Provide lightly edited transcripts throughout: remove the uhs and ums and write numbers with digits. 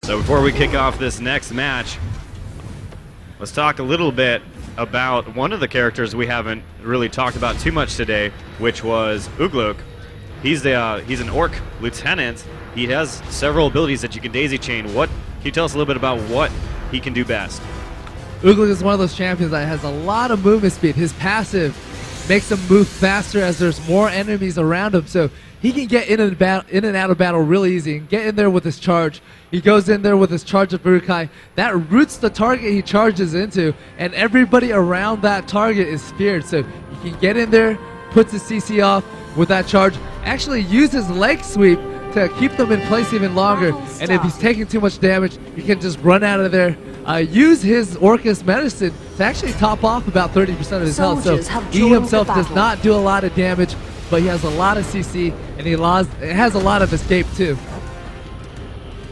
So before we kick off this next match, let's talk a little bit about one of the characters we haven't really talked about too much today, which was Ugluk. He's an orc lieutenant. He has several abilities that you can daisy chain. Can you tell us a little bit about what he can do best? Ugluk is one of those champions that has a lot of movement speed. His passive makes him move faster as there's more enemies around him, so he can get in and out of battle really easy and get in there with his charge. He goes in there with his charge of Burukai. That roots the target he charges into, and everybody around that target is feared. So he can get in there, puts his CC off with that charge, actually use his leg sweep to keep them in place even longer. And if he's taking too much damage, he can just run out of there, use his Orcus medicine to actually top off about 30% of his health. So he himself does not do a lot of damage, but he has a lot of CC, and he has a lot of escape too.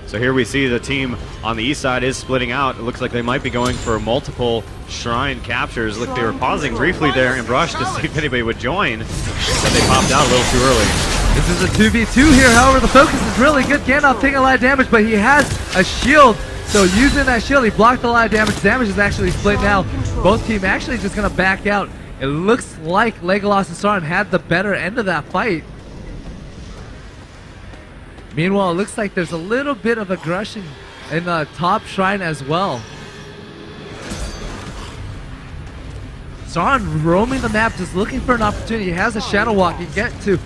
So here we see the team on the east side is splitting out. It looks like they might be going for multiple shrine captures. Look, they were pausing briefly there in Brush to see if anybody would join, but they popped out a little too early. This is a 2v2 here, however, the focus is really good. Gandalf taking a lot of damage, but he has a shield, so using that shield, he blocked a lot of damage. Damage is actually split now. Both teams actually just going to back out. It looks like Legolas and Sauron had the better end of that fight. Meanwhile, it looks like there's a little bit of aggression in the top shrine as well. Sauron roaming the map, just looking for an opportunity. He has a shadow walk. He can get to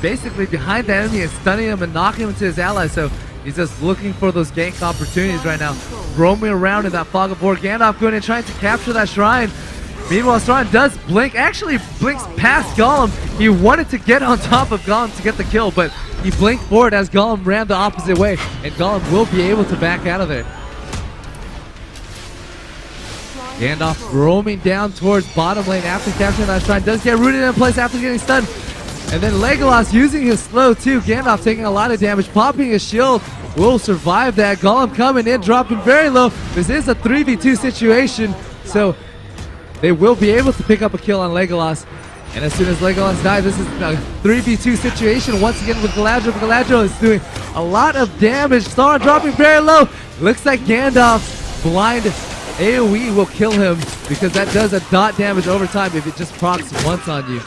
basically behind the enemy and stunning him and knocking him into his allies. So he's just looking for those gank opportunities right now. Roaming around in that fog of war. Gandalf going and trying to capture that shrine. Meanwhile, Sauron does blink, actually blinks past Gollum. He wanted to get on top of Gollum to get the kill, but he blinked forward as Gollum ran the opposite way, and Gollum will be able to back out of there. Gandalf roaming down towards bottom lane after capturing that shrine, does get rooted in place after getting stunned. And then Legolas using his slow too. Gandalf taking a lot of damage, popping his shield, will survive that. Gollum coming in, dropping very low. This is a 3v2 situation, so they will be able to pick up a kill on Legolas. And as soon as Legolas dies, this is a 3v2 situation once again with Galadriel. Galadriel is doing a lot of damage. Sauron dropping very low. Looks like Gandalf's blind AoE will kill him, because that does a dot damage over time if it just procs once on you.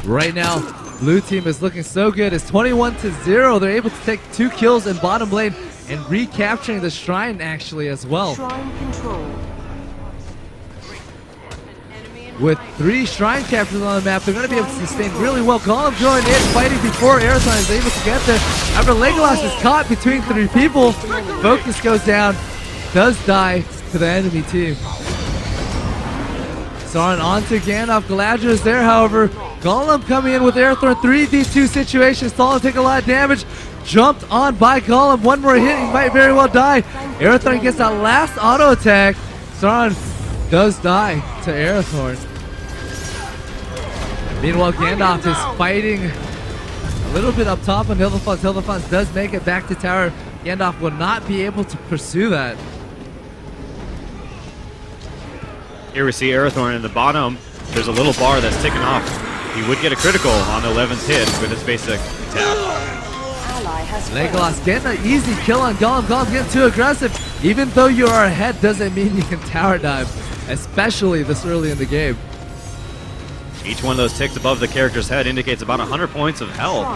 Right now, blue team is looking so good. It's 21-0. They're able to take 2 kills in bottom lane and recapturing the shrine actually as well. Shrine control. With 3 shrine captures on the map, they're going to be able to sustain really well. Gollum going in, fighting before Arathon is able to get there. After Legolas is caught between 3 people, focus goes down, does die to the enemy team. Sauron onto Gandalf. Galadriel is there, however. Gollum coming in with Arathorn, 3v2 situation. Sauron take a lot of damage. Jumped on by Gollum. One more hit, he might very well die. Arathorn gets that last auto attack. Sauron does die to Arathorn. Meanwhile, Gandalf is fighting a little bit up top on Hildefonds. Hildefonds does make it back to tower. Gandalf will not be able to pursue that. Here we see Arathorn in the bottom. There's a little bar that's ticking off. He would get a critical on the 11th hit with his basic attack. Legolas getting an easy kill on Gollum. Gollum getting too aggressive. Even though you are ahead doesn't mean you can tower dive, especially this early in the game. Each one of those ticks above the character's head indicates about 100 points of health.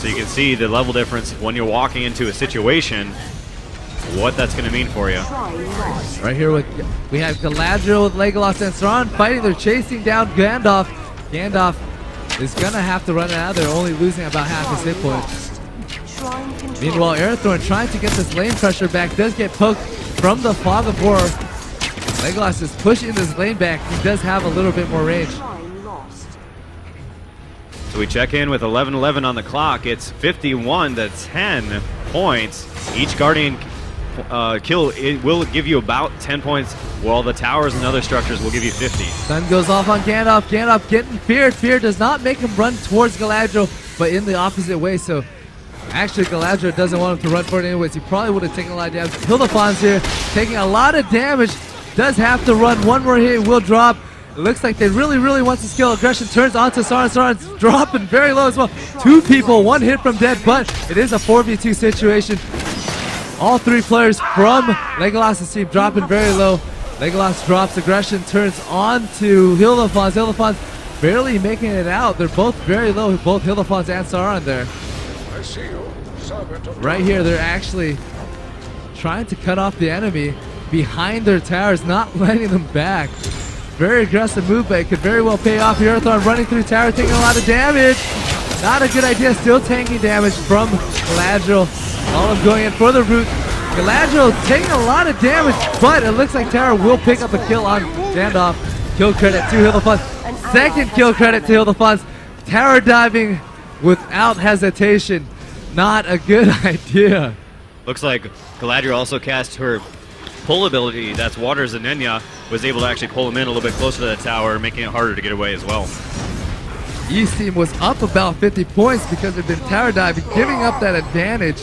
So you can see the level difference when you're walking into a situation, what that's going to mean for you. Right here we have Galadriel with Legolas and Sauron fighting. They're chasing down Gandalf. Gandalf is going to have to run out. They're only losing about half his hit points. Meanwhile, Arathorn trying to get this lane pressure back, does get poked from the fog of war. Legolas is pushing this lane back. He does have a little bit more range. So we check in with 11:11 on the clock. It's 51-10 points. Each Guardian kill, it will give you about 10 points, while the towers and other structures will give you 50. Sun goes off on Gandalf. Gandalf getting feared. Fear does not make him run towards Galadriel, but in the opposite way. So actually, Galadriel doesn't want him to run for it anyways. He probably would have taken a lot of damage. Hildefonds here taking a lot of damage. Does have to run. One more hit will drop. It looks like they really want to scale. Aggression turns onto Sauron. Sauron's dropping very low as well. 2 people, 1 hit from dead, but it is a 4v2 situation. All 3 players from Legolas' team dropping very low. Legolas drops. Aggression turns on to Hildefons. Hildefons barely making it out. They're both very low, both Hildefons and Sauron there. I see you, servant of Right here, they're actually trying to cut off the enemy behind their towers, not letting them back. Very aggressive move, but it could very well pay off. Erathon running through tower, taking a lot of damage. Not a good idea, still tanking damage from Galadriel. Golem going in for the root. Galadriel taking a lot of damage, but it looks like Tara will pick up a kill on Gandalf. Kill credit to Hildefons. Second kill credit to Hildefons. Tower diving without hesitation. Not a good idea. Looks like Galadriel also cast her pull ability. That's Water Zenenya. Was able to actually pull him in a little bit closer to the tower, making it harder to get away as well. East team was up about 50 points because they've been tower diving, giving up that advantage.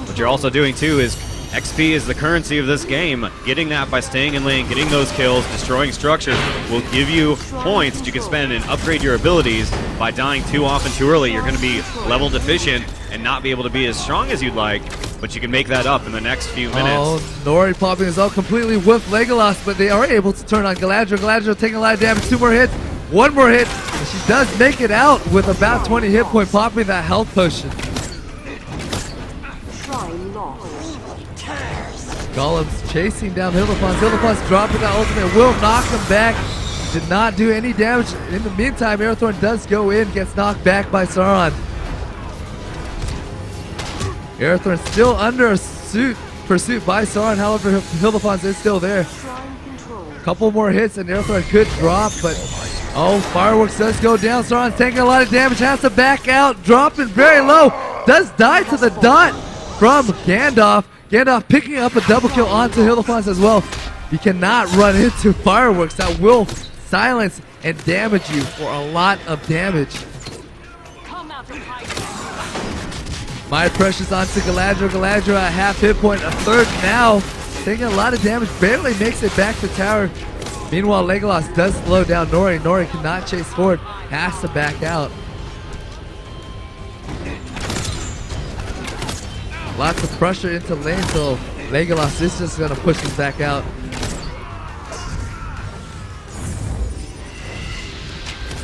What you're also doing too is XP is the currency of this game. Getting that by staying in lane, getting those kills, destroying structures will give you points that you can spend and upgrade your abilities. By dying too often too early, you're going to be level deficient and not be able to be as strong as you'd like, but you can make that up in the next few minutes. Oh, Nori popping his ult completely with Legolas, but they are able to turn on Galadriel. Galadriel taking a lot of damage, 2 more hits, 1 more hit, and she does make it out with about 20 hit point, popping that health potion. Golem's chasing down Hildefons. Hildefons dropping that ultimate, will knock him back. Did not do any damage. In the meantime, Arathorn does go in, gets knocked back by Sauron. Arathorn still under pursuit by Sauron, however, Hildefons is still there. Couple more hits and Arathorn could drop, but oh, Fireworks does go down. Sauron's taking a lot of damage, has to back out, dropping very low. Does die to the dot from Gandalf. Gandalf picking up a double kill onto Hildefons as well. You cannot run into Fireworks. That will silence and damage you for a lot of damage. My Precious onto Galadriel. Galadriel at half hit point, a third now. Taking a lot of damage, barely makes it back to tower. Meanwhile, Legolas does slow down Nori. Nori cannot chase forward, has to back out. Lots of pressure into lane, so Legolas is just going to push this back out.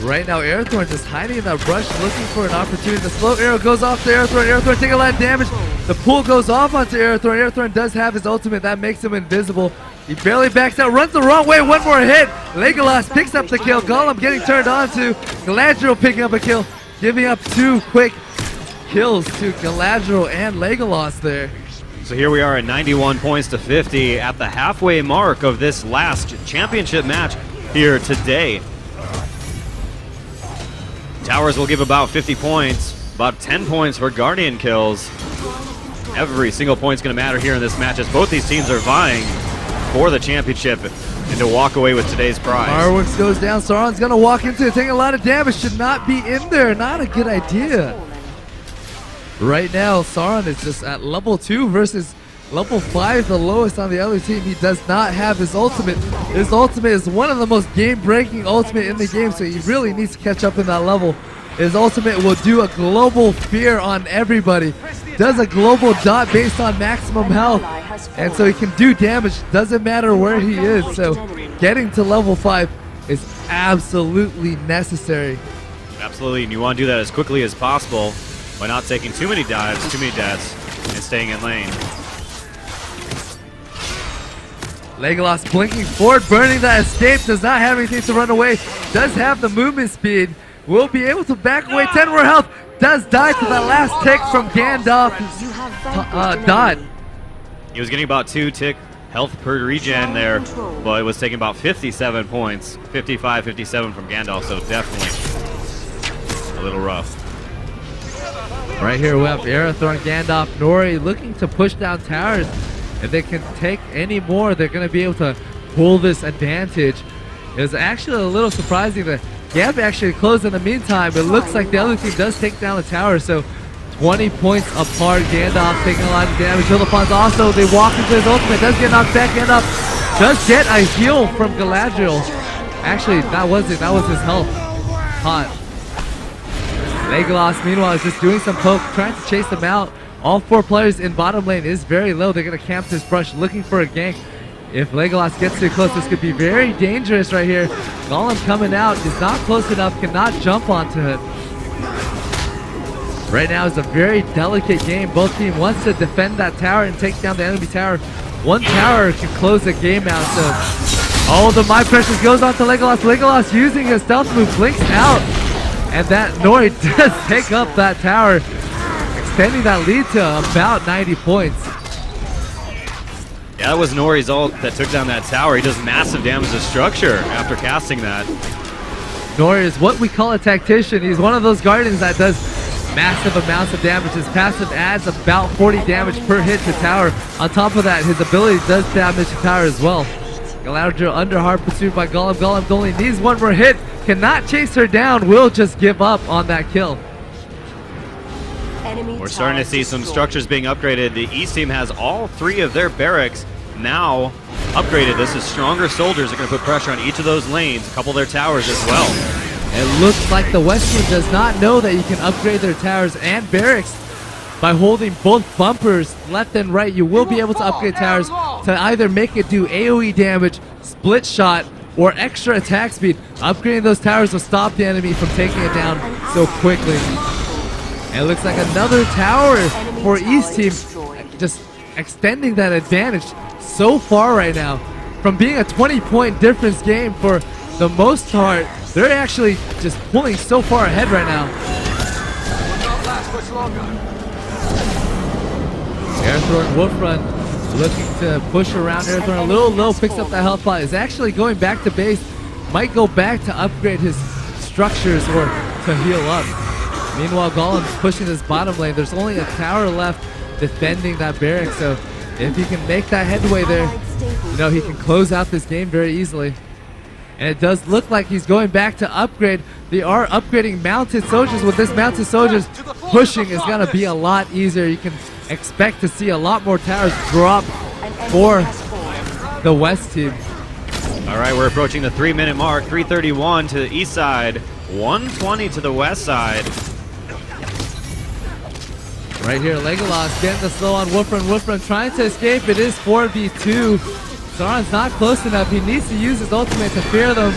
Right now, Arathorn just hiding in that brush, looking for an opportunity. The slow arrow goes off to Arathorn. Arathorn taking a lot of damage. The pull goes off onto Arathorn. Arathorn does have his ultimate. That makes him invisible. He barely backs out, runs the wrong way. 1 more hit. Legolas picks up the kill. Golem getting turned on to Galadriel picking up a kill. Giving up 2 quick kills to Galadriel and Legolas there. So here we are at 91 points to 50 at the halfway mark of this last championship match here today. Towers will give about 50 points, about 10 points for Guardian kills. Every single point's going to matter here in this match as both these teams are vying for the championship and to walk away with today's prize. Fireworks goes down. Sauron's going to walk into it, taking a lot of damage. Should not be in there. Not a good idea. Right now, Sauron is just at level 2 versus level 5, the lowest on the other team. He does not have his ultimate. His ultimate is one of the most game-breaking ultimate in the game, so he really needs to catch up in that level. His ultimate will do a global fear on everybody. Does a global dot based on maximum health, and so he can do damage. Doesn't matter where he is, so getting to level 5 is absolutely necessary. Absolutely, and you want to do that as quickly as possible by not taking too many dives, too many deaths, and staying in lane. Legolas blinking forward, burning that escape, does not have anything to run away, does have the movement speed, will be able to back away, 10 more health, does die to that last tick from Gandalf's dot. He was getting about 2 tick health per regen there, but it was taking about 57 points, 55, 57 from Gandalf, so definitely a little rough. Right here we have Arathorn, Gandalf, Nori looking to push down towers. If they can take any more, they're going to be able to pull this advantage. It was actually a little surprising that Gap actually closed in the meantime. It looks like the other team does take down the tower, so 20 points apart. Gandalf taking a lot of damage. Hildefons also, they walk into his ultimate, does get knocked back. Gandalf does get a heal from Galadriel. Actually, that was it. That was his health. Hot. Legolas, meanwhile, is just doing some poke, trying to chase them out. All 4 players in bottom lane is very low. They're going to camp this brush, looking for a gank. If Legolas gets too close, this could be very dangerous right here. Golem coming out, is not close enough, cannot jump onto it. Right now is a very delicate game. Both teams wants to defend that tower and take down the enemy tower. One tower can close the game out. So, oh, the My Precious goes on to Legolas. Legolas using his stealth move, blinks out. And that Nori does take up that tower, extending that lead to about 90 points. Yeah, that was Nori's ult that took down that tower. He does massive damage to structure after casting that. Nori is what we call a tactician. He's one of those guardians that does massive amounts of damage. His passive adds about 40 damage per hit to tower. On top of that, his ability does damage to tower as well. Galadriel under hard pursuit by Golem. Golem only needs one more hit. Cannot chase her down. Will just give up on that kill. We're starting to see some structures being upgraded. The East team has all 3 of their barracks now upgraded. This is stronger soldiers are going to put pressure on each of those lanes, a couple of their towers as well. It looks like the West team does not know that you can upgrade their towers and barracks by holding both bumpers left and right. You will be able to upgrade towers to either make it do AoE damage, split shot, or extra attack speed. Upgrading those towers will stop the enemy from taking it down so quickly. And it looks like another tower for East team, just extending that advantage so far right now. From being a 20-point difference game for the most part, they're actually just pulling so far ahead right now. Airthorn Wolfrun looking to push around. Airthorn a little low, picks up that health pot. Is actually going back to base. Might go back to upgrade his structures or to heal up. Meanwhile, Golem's pushing this bottom lane. There's only a tower left defending that barrack, so if he can make that headway there, you know, he can close out this game very easily. And it does look like he's going back to upgrade. They are upgrading mounted soldiers. With this mounted soldiers, pushing is going to be a lot easier. You can expect to see a lot more towers drop for the West team. All right, we're approaching the 3-minute mark. 3:31 to the East side, 1:20 to the West side. Right here, Legolas getting the slow on Wolfrun. Wolfrun trying to escape. It is 4v2. Sauron's not close enough. He needs to use his ultimate to fear them.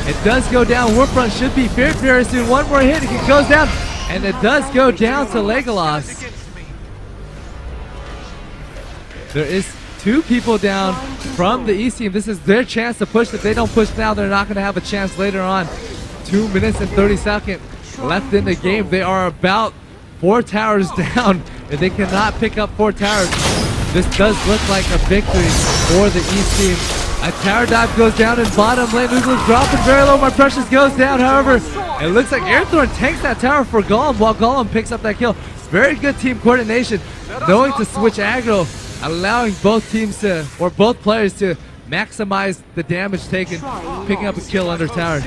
It does go down. Wolfrun should be feared very soon. One more hit, he goes down. And it does go down to Legolas. There is 2 people down from the East team. This is their chance to push. If they don't push now, they're not going to have a chance later on. 2 minutes and 30 seconds left in the game. They are about 4 towers down. If they cannot pick up 4 towers, this does look like a victory for the East team. A tower dive goes down in bottom lane. Ugo's dropping very low. My Precious goes down. However, it looks like Airthorn takes that tower for Golem while Golem picks up that kill. Very good team coordination, knowing to switch aggro, allowing both teams to, or both players to maximize the damage taken, picking up a kill under tower.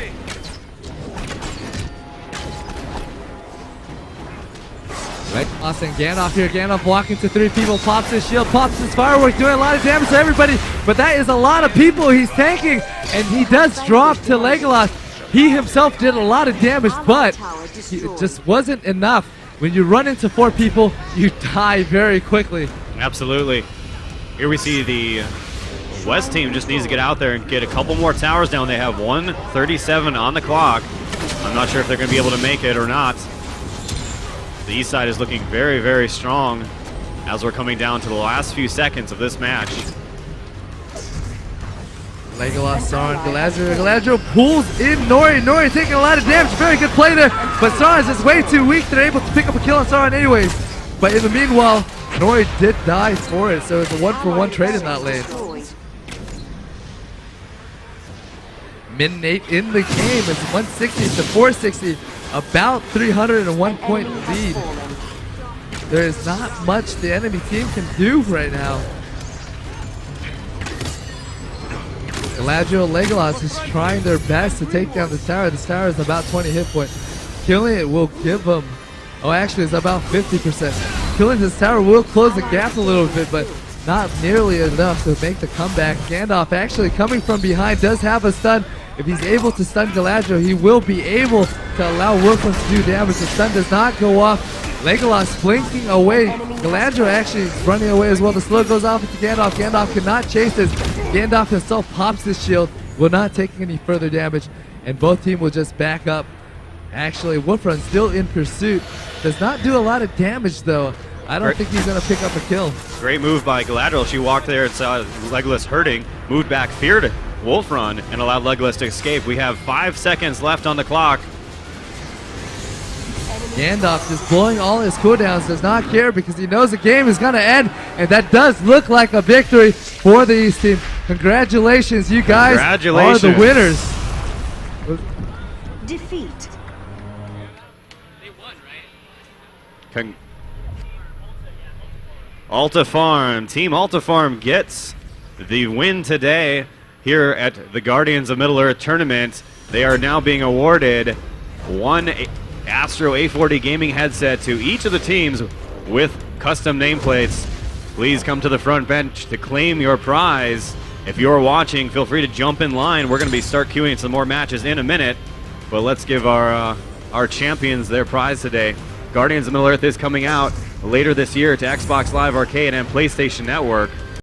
Right, Austin Gandalf here. Gandalf walking to 3 people, pops his shield, pops his firework, doing a lot of damage to everybody. But that is a lot of people he's tanking, and he does drop to Legolas. He himself did a lot of damage, but it just wasn't enough. When you run into 4 people, you die very quickly. Absolutely. Here we see the West team just needs to get out there and get a couple more towers down. They have 1:37 on the clock. I'm not sure if they're going to be able to make it or not. The East side is looking very, very strong as we're coming down to the last few seconds of this match. Legolas, Sauron, Galadriel pulls in Nori. Nori taking a lot of damage. Very good play there, but Sauron's just way too weak. They're able to pick up a kill on Sauron anyways. But in the meanwhile, Nori did die for it, so it's a 1-for-1 trade in that lane. Min-8 in the game. It's 160 to 460. About 301 point lead. There is not much the enemy team can do right now. Galadriel, Legolas is trying their best to take down this tower. This tower is about 20 hit points. Killing it will give them, oh actually it's about 50%. Killing this tower will close the gap a little bit, but not nearly enough to make the comeback. Gandalf actually coming from behind does have a stun. If he's able to stun Galadriel, he will be able to allow Wolfram to do damage. The stun does not go off. Legolas blinking away. Galadriel actually is running away as well. The slow goes off into Gandalf. Gandalf cannot chase this. Gandalf himself pops his shield, will not take any further damage, and both teams will just back up. Actually, Wolfram still in pursuit. Does not do a lot of damage though. I don't think he's going to pick up a kill. Great move by Galadriel. She walked there and saw Legolas hurting, moved back, feared Wolfram, and allowed Legolas to escape. We have 5 seconds left on the clock. Gandalf just blowing all his cooldowns, does not care because he knows the game is going to end, and that does look like a victory for the East team. Congratulations, you guys are the winners. Defeat. Alta Farm, Team Alta Farm gets the win today here at the Guardians of Middle-earth tournament. They are now being awarded one Astro A40 gaming headset to each of the teams with custom nameplates. Please come to the front bench to claim your prize. If you're watching, feel free to jump in line. We're going to start queuing some more matches in a minute, but let's give our champions their prize today. Guardians of Middle-earth is coming out later this year to Xbox Live Arcade and PlayStation Network.